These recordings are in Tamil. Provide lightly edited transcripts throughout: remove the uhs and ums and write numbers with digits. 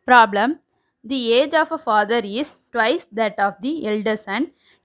Problem: the age of a father is twice that of the elder son,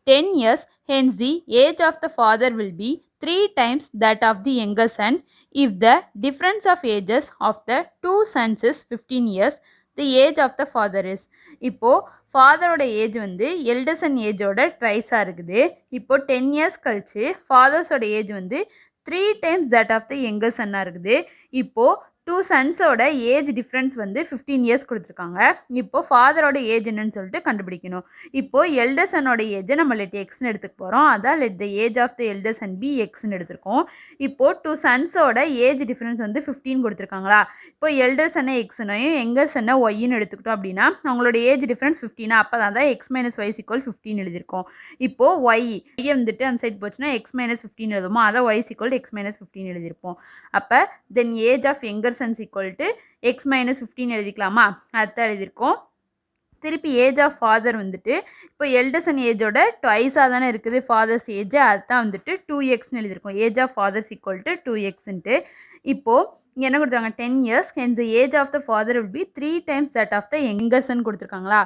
10 years, hence the age of the father will be 3 times that of the younger son. If the difference of ages of the two sons is 15 years, the age of the father is. இப்போ ஃபாதரோட ஏஜ் வந்து எல்டர் சன் ஏஜோட ட்வைஸாக இருக்குது. இப்போ 10 இயர்ஸ் கழிச்சு ஃபாதர்ஸோட ஏஜ் வந்து 3 times that of the younger சன்னாக இருக்குது. இப்போது டூ சன்ஸோட ஏஜ் டிஃப்ரென்ஸ் வந்து 15 இயர்ஸ் கொடுத்துருக்காங்க. இப்போ ஃபாதரோட ஏஜ் என்னன்னு சொல்லிட்டு கண்டுபிடிக்கணும். இப்போது எல்டர் சன்னோட ஏஜை நம்ம லெட் எக்ஸ்ன்னு எடுத்துக்க போகிறோம். அதான் let the age of the elder son be எக்ஸ்ன்னு எடுத்திருக்கோம். இப்போது டூ சன்ஸோட ஏஜ் டிஃப்ரென்ஸ் வந்து 15 கொடுத்துருக்காங்களா. இப்போ எல்டர் சன்னை எக்ஸ்னையும் யங்கர் சன்னை ஒய்ன்னு எடுத்துக்கிட்டோம் அப்படின்னா அவங்களோட ஏஜ் டிஃப்ரென்ஸ் 15. அப்போ தான் எக்ஸ் மைனஸ் ஒய் ஈக்குவல் 15 எழுதியிருக்கோம். இப்போது ஒய்யை வந்துட்டு அந்த சைட் போச்சுன்னா எக்ஸ் மைனஸ் 15 எழுதுமோ, அதை ஒய் ஈக்குவல் எக்ஸ் மைனஸ் 15 எழுதியிருப்போம். அப்போ then age of younger sons equal to x minus 15 எழுதிக்கலாமா, அதுதான் எழுதியிருக்கோம். திருப்பி ஏஜ் ஆஃப் ஃபாதர் வந்துட்டு இப்போ எல்டர் சன் ஏஜோட ட்வைஸாக தானே இருக்குது ஃபாதர்ஸ் ஏஜ், அதுதான் வந்துட்டு 2xன்னு எழுதியிருக்கோம். Age of father's equal to 2xன்ட்டு. இப்போது இங்கே என்ன கொடுத்துருக்காங்க, 10 years, hence age of the father will be 3 times that of the younger son கொடுத்துருக்காங்களா.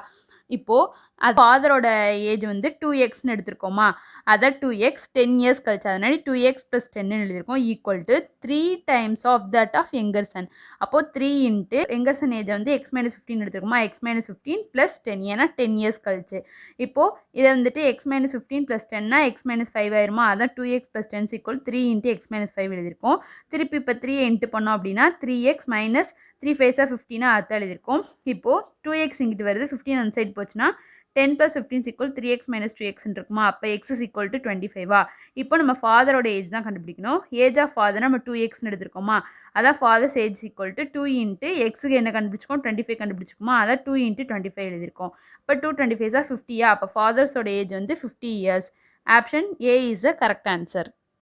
இப்போது அது ஃபாதரோட ஏஜ் வந்து 2xன்னு எடுத்திருக்கோமா, அதை 2x 10 இயர்ஸ் கழிச்சு அதனால 2x + 10 எழுதியிருக்கோம் equal to 3 times of that of younger son. அப்போது 3 இன்ட்டு யங்கர் சன் ஏஜை வந்து எக்ஸ் மைனஸ் 15 எடுத்துருக்கோமா, எக்ஸ் மைனஸ் 15 + 10, ஏன்னா 10 இயர்ஸ் கழிச்சு. இப்போது இதை வந்துட்டு எக்ஸ் மைனஸ் 15 + 10னா எக்ஸ் மைனஸ் 5 ஆயிருமா, அதான் 2x + 10 equal 3 into X minus 5 எழுதியிருக்கோம். திருப்பி இப்போ 3 இன்ட்டு பண்ணோம் அப்படின்னா 3x மைனஸ் 3 5 15 அதுதான் எழுதியிருக்கோம். இப்போது 2x இங்கிட்டு வருது, 15 அந்த சைட் போச்சுன்னா 10 + 15 = 3x - 2x இருக்குமா, அப்போ x = 25. இப்போ நம்ம ஃபாதரோட ஏஜ் தான் கண்டுபிடிக்கணும். ஏஜ் ஆஃப் ஃபாதர் நம்ம 2xன்னு எடுத்துருக்கோமா, அதான் ஃபாதர்ஸ் ஏஜ் = 2 இன்ட்டு எக்ஸுக்கு என்ன கண்டுபிடிச்சிக்கோம், 25 கண்டுபிடிச்சிக்குமா, அதான் 2 இன்ட்டு 25 எழுதியிருக்கோம். இப்போ 2 25 50. அப்போ ஃபாதர்ஸோட ஏஜ் வந்து 50 years. Option A is the correct answer.